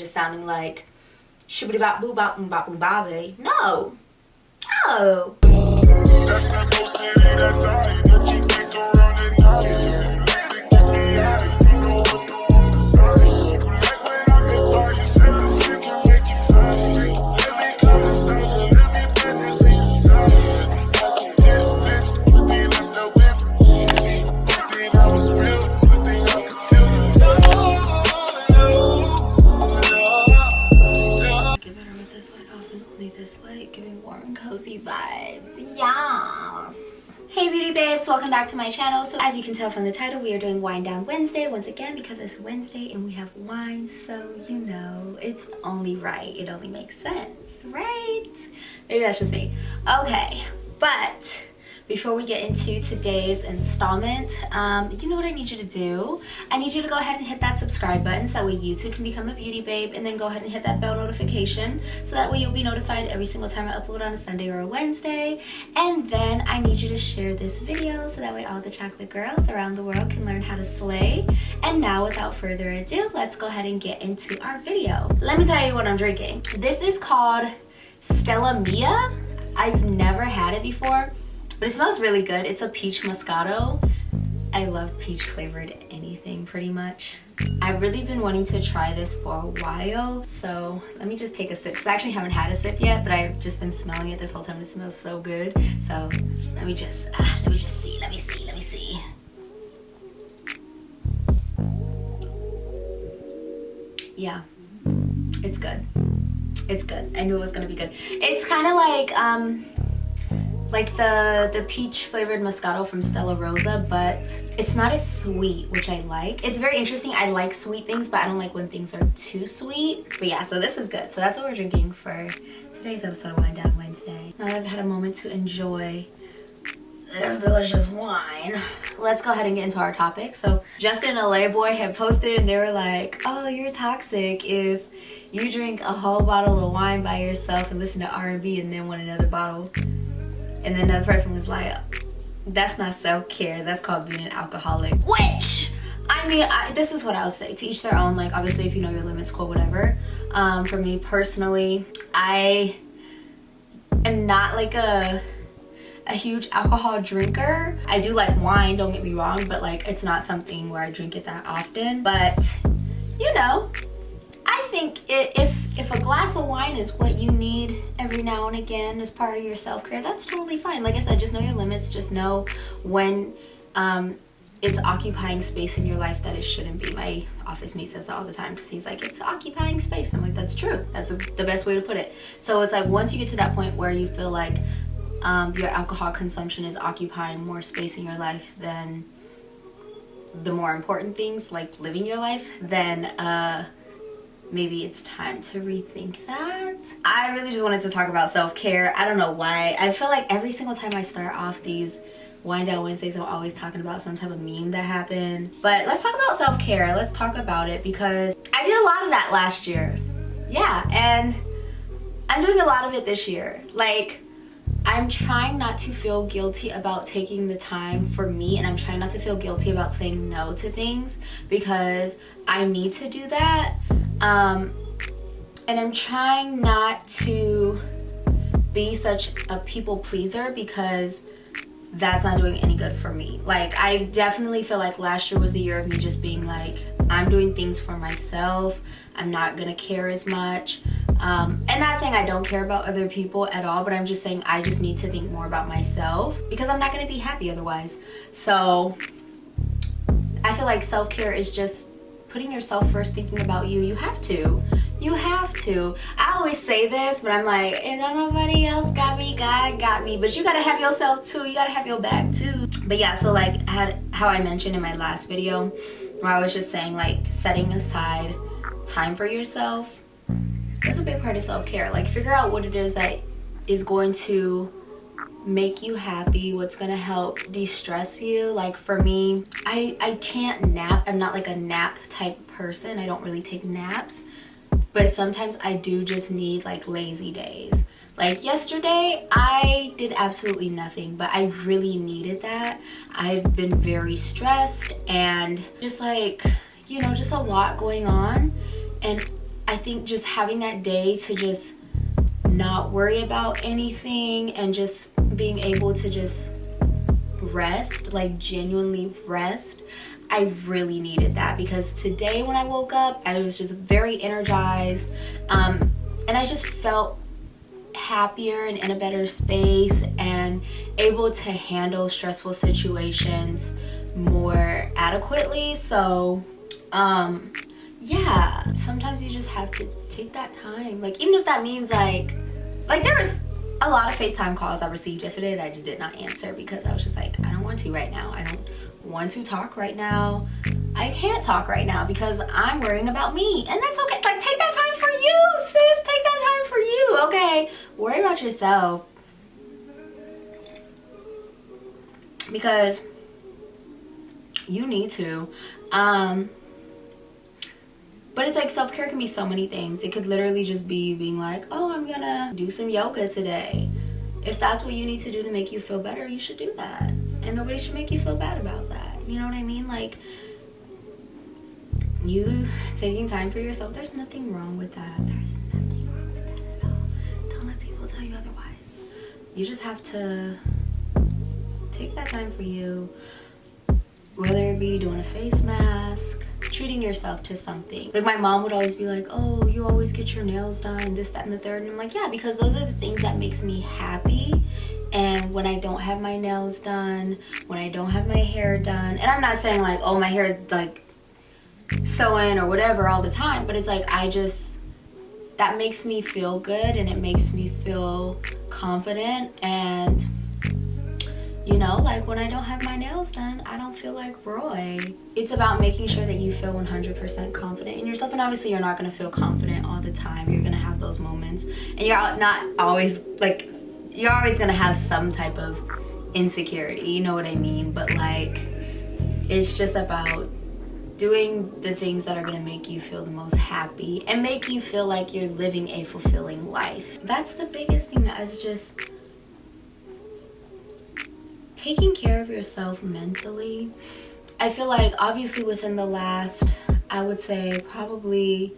Just sounding like shibbity bop boo bop bop boo bobby. No. No. That's that no city, that's how you know you can't go around at night. You know what you want to say. Like when I'm in quiet, you said the freak can make you fat. Let me come inside, let me put this inside. Got some bitch, you think that's the whip. You think I was real, you think I could feel it. Get better with this light off and only this light, giving warm and cozy vibes. Yes. Hey beauty babes, welcome back to my channel. So as you can tell from the title, we are doing Wine Down Wednesday once again because it's Wednesday and we have wine, so you know it's only right. It only makes sense, right? Maybe that's just me. Okay, but before we get into today's installment, you know what I need you to do? I need you to go ahead and hit that subscribe button so that way you too can become a beauty babe, and then go ahead and hit that bell notification so that way you'll be notified every single time I upload on a Sunday or a Wednesday. And then I need you to share this video so that way all the chocolate girls around the world can learn how to slay. And now without further ado, let's go ahead and get into our video. Let me tell you what I'm drinking. This is called Stella Mia. I've never had it before, but it smells really good. It's a peach Moscato. I love peach flavored anything pretty much. I've really been wanting to try this for a while, so let me just take a sip. Because I actually haven't had a sip yet, but I've just been smelling it this whole time. It smells so good. So let me just see. Yeah, it's good. It's good. I knew it was gonna be good. It's kind of like the peach flavored Moscato from Stella Rosa, but it's not as sweet, which I like. It's very interesting. I like sweet things, but I don't like when things are too sweet. But yeah, so this is good. So that's what we're drinking for today's episode of Wine Down Wednesday. Now that I've had a moment to enjoy this delicious wine, let's go ahead and get into our topic. So Justin and LA Boy had posted and they were like, oh, you're toxic if you drink a whole bottle of wine by yourself and listen to R&B and then want another bottle. And then another person was like, that's not self-care, that's called being an alcoholic. Which, I mean, this is what I would say, to each their own. Like, obviously, if you know your limits, cool, whatever. For me personally, I am not like a huge alcohol drinker. I do like wine, don't get me wrong, but like, it's not something where I drink it that often. But, you know, I think if a glass of wine is what you need every now and again as part of your self-care, that's totally fine. Like I said, just know your limits. Just know when it's occupying space in your life that it shouldn't be. My office mate says that all the time because he's like, it's occupying space. I'm like, that's true. That's the best way to put it. So it's like, once you get to that point where you feel like your alcohol consumption is occupying more space in your life than the more important things, like living your life, then maybe it's time to rethink that. I really just wanted to talk about self-care. I don't know why. I feel like every single time I start off these Wine Down Wednesdays, I'm always talking about some type of meme that happened. But let's talk about self-care. Let's talk about it because I did a lot of that last year. Yeah, and I'm doing a lot of it this year. Like, I'm trying not to feel guilty about taking the time for me, and I'm trying not to feel guilty about saying no to things because I need to do that. And I'm trying not to be such a people pleaser because that's not doing any good for me. Like, I definitely feel like last year was the year of me just being like, I'm doing things for myself. I'm not gonna care as much. And not saying I don't care about other people at all, but I'm just saying I just need to think more about myself because I'm not gonna be happy otherwise. So I feel like self-care is just putting yourself first, thinking about you. You have to. I always say this, but I'm like, if nobody else got me, God got me. But you gotta have yourself too. You gotta have your back too. But yeah, so like how I mentioned in my last video where I was just saying like setting aside time for yourself, that's a big part of self-care. Like, figure out what it is that is going to make you happy, what's gonna help de-stress you. Like for me, I can't nap. I'm not like a nap type person. I don't really take naps, but sometimes I do just need like lazy days. Like yesterday, I did absolutely nothing, but I really needed that. I've been very stressed and just like, you know, just a lot going on, and I think just having that day to just not worry about anything and just being able to just rest, like genuinely rest, I really needed that, because today when I woke up, I was just very energized, and I just felt happier and in a better space and able to handle stressful situations more adequately. So yeah, sometimes you just have to take that time, like even if that means like there was a lot of FaceTime calls I received yesterday that I just did not answer because I was just like, I don't want to right now. I don't want to talk right now. I can't talk right now because I'm worrying about me, and that's okay. Like, take that time for you, sis. Take that time for you, okay? Worry about yourself, because you need to. But it's like self-care can be so many things. It could literally just be being like, oh, I'm gonna do some yoga today. If that's what you need to do to make you feel better, you should do that. And nobody should make you feel bad about that. You know what I mean? Like, you taking time for yourself, there's nothing wrong with that. There's nothing wrong with that at all. Don't let people tell you otherwise. You just have to take that time for you, whether it be doing a face mask, treating yourself to something. Like, my mom would always be like, oh, you always get your nails done, this, that, and the third. And I'm like, yeah, because those are the things that makes me happy. And when I don't have my nails done, when I don't have my hair done, and I'm not saying like, oh, my hair is like sewing or whatever all the time, but it's like, that makes me feel good, and it makes me feel confident. And you know, like when I don't have my nails done, I don't feel like Roy. It's about making sure that you feel 100% confident in yourself. And obviously you're not going to feel confident all the time. You're going to have those moments. And you're not always, like, you're always going to have some type of insecurity. You know what I mean? But like, it's just about doing the things that are going to make you feel the most happy and make you feel like you're living a fulfilling life. That's the biggest thing, that is just taking care of yourself mentally. I feel like obviously within the last, I would say probably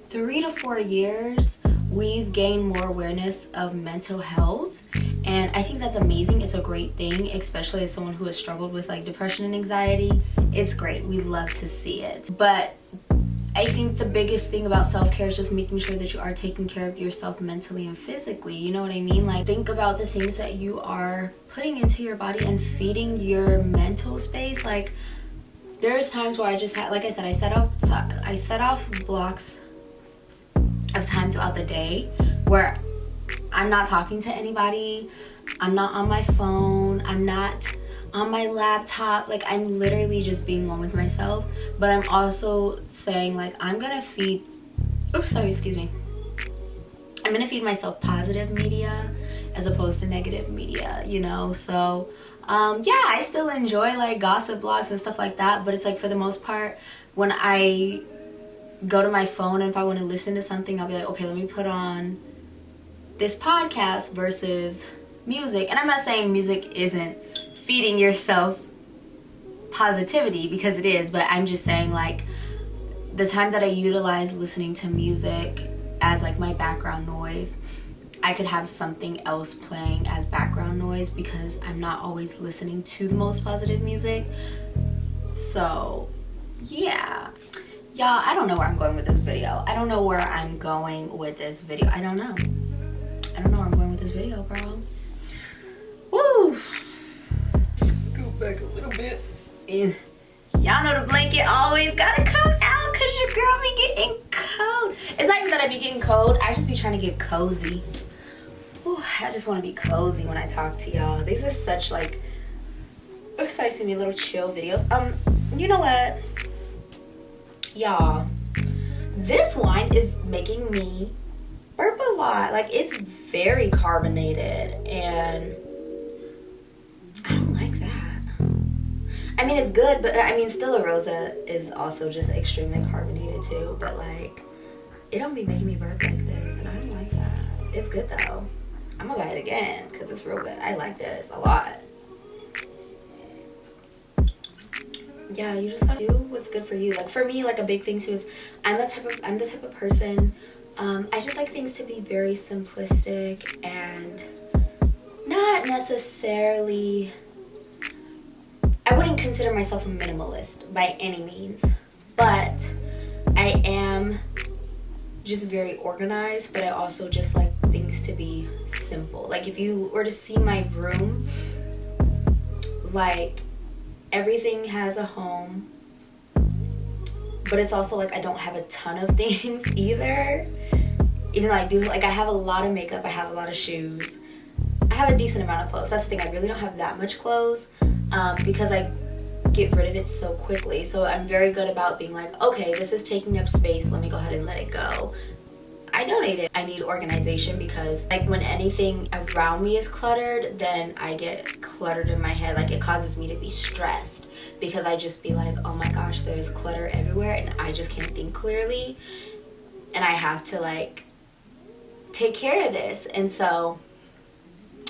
3 to 4 years, we've gained more awareness of mental health. And I think that's amazing. It's a great thing, especially as someone who has struggled with like depression and anxiety. It's great. We love to see it. But I think the biggest thing about self-care is just making sure that you are taking care of yourself mentally and physically. You know what I mean? Like, think about the things that you are putting into your body and feeding your mental space. Like, there's times where I just had, like I said, I set off blocks of time throughout the day where I'm not talking to anybody, I'm not on my phone, I'm not on my laptop. Like, I'm literally just being one with myself. But I'm also saying, like, I'm gonna feed myself positive media as opposed to negative media, you know? So yeah, I still enjoy like gossip blogs and stuff like that, but it's like, for the most part, when I go to my phone and if I want to listen to something, I'll be like, okay, let me put on this podcast versus music. And I'm not saying music isn't feeding yourself positivity, because it is, but I'm just saying, like, the time that I utilize listening to music as like my background noise, I could have something else playing as background noise because I'm not always listening to the most positive music. So yeah, y'all, I don't know where I'm going with this video. I don't know where I'm going with this video. I don't know where I'm going with this video, girl. Woo! Scoot back a little bit. And y'all know the blanket always gotta come out because your girl be getting cold. It's not even that I be getting cold. I just be trying to get cozy. Ooh, I just want to be cozy when I talk to y'all. These are such like, sorry, see me little chill videos. You know what? Y'all, this wine is making me burp a lot. Like, it's very carbonated and I don't like that. I mean, it's good, but I mean, Stella Rosa is also just extremely carbonated too, but like, it don't be making me burp like this, and I don't like that. It's good though. I'm gonna buy it again because it's real good. I like this a lot. yeah, you just gotta do what's good for you. Like for me, like a big thing too is I'm the type of person, I just like things to be very simplistic and not necessarily, I wouldn't consider myself a minimalist by any means, but I am just very organized, but I also just like things to be simple. Like if you were to see my room, like everything has a home, but it's also like I don't have a ton of things either. Even though I do, like I have a lot of makeup, I have a lot of shoes, I have a decent amount of clothes. That's the thing, I really don't have that much clothes because I get rid of it so quickly. So I'm very good about being like, okay, this is taking up space, let me go ahead and let it go. I donate it. I need organization because like when anything around me is cluttered, then I get cluttered in my head. Like it causes me to be stressed because I just be like, oh my gosh, there's clutter everywhere and I just can't think clearly and I have to like take care of this. And so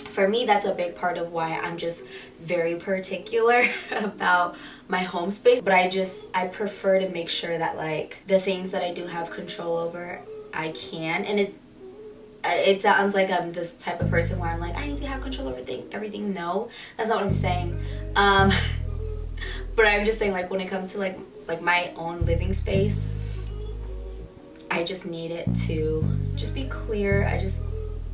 for me, that's a big part of why I'm just very particular about my home space. But I prefer to make sure that like the things that I do have control over, I can. And it sounds like I'm this type of person where I'm like, I need to have control over everything. No, that's not what I'm saying. But I'm just saying like when it comes to like my own living space, I just need it to just be clear.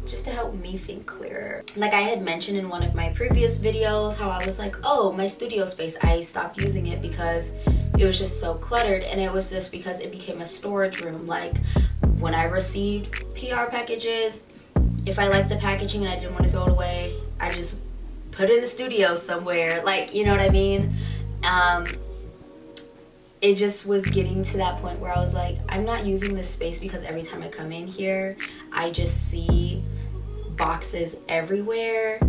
Just to help me think clearer. Like I had mentioned in one of my previous videos how I was like, oh, my studio space, I stopped using it because it was just so cluttered, and it was just because it became a storage room. Like when I received PR packages, if I liked the packaging and I didn't want to throw it away, I just put it in the studio somewhere, like, you know what I mean? It just was getting to that point where I was like, I'm not using this space because every time I come in here, I just see boxes everywhere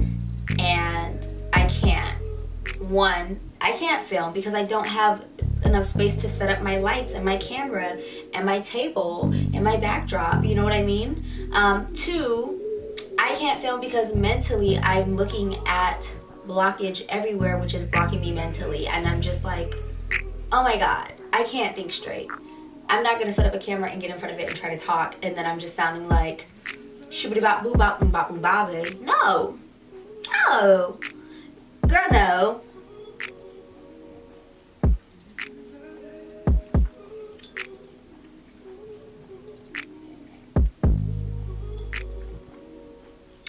and I can't. One, I can't film because I don't have enough space to set up my lights and my camera and my table and my backdrop, you know what I mean? Two, I can't film because mentally I'm looking at blockage everywhere, which is blocking me mentally, and I'm just like, oh my god, I can't think straight. I'm not gonna set up a camera and get in front of it and try to talk and then I'm just sounding like shibbity bop boo bop boom bop boom bobby. No, girl, no.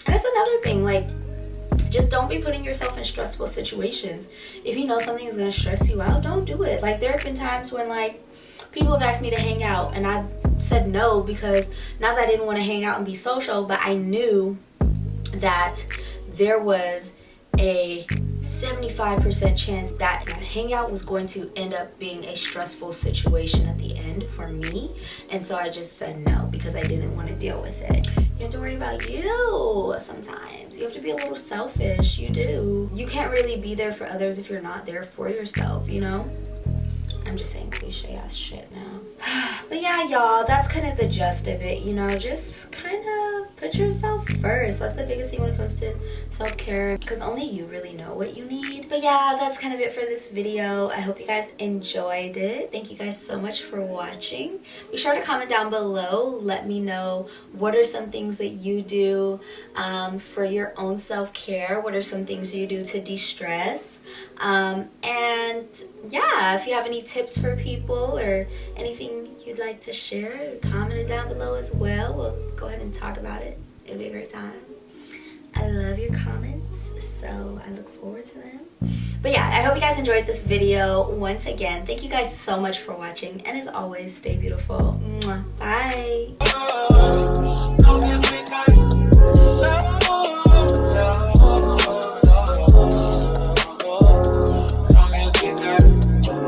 And that's another thing, like, just don't be putting yourself in stressful situations. If you know something is gonna stress you out, don't do it. Like there have been times when like people have asked me to hang out and I've said no because not that I didn't want to hang out and be social, but I knew that there was a 75% chance that hangout was going to end up being a stressful situation at the end for me. And so I just said no because I didn't want to deal with it. You have to worry about you sometimes. You have to be a little selfish. You do. You can't really be there for others if you're not there for yourself, you know? I'm just saying cliche ass shit now. But yeah, y'all, that's kind of the gist of it, you know, just kind of put yourself first. That's the biggest thing when it comes to self-care, because only you really know what you need. But yeah, that's kind of it for this video. I hope you guys enjoyed it. Thank you guys so much for watching. Be sure to comment down below. Let me know what are some things that you do for your own self-care. What are some things you do to de-stress? And yeah, if you have any tips for people or anything you'd like to share, comment it down below as well. We'll go ahead and talk about it. It'll be a great time. I love your comments, so I look forward to them. But yeah, I hope you guys enjoyed this video. Once again, thank you guys so much for watching, and as always, stay beautiful. Mwah. Bye.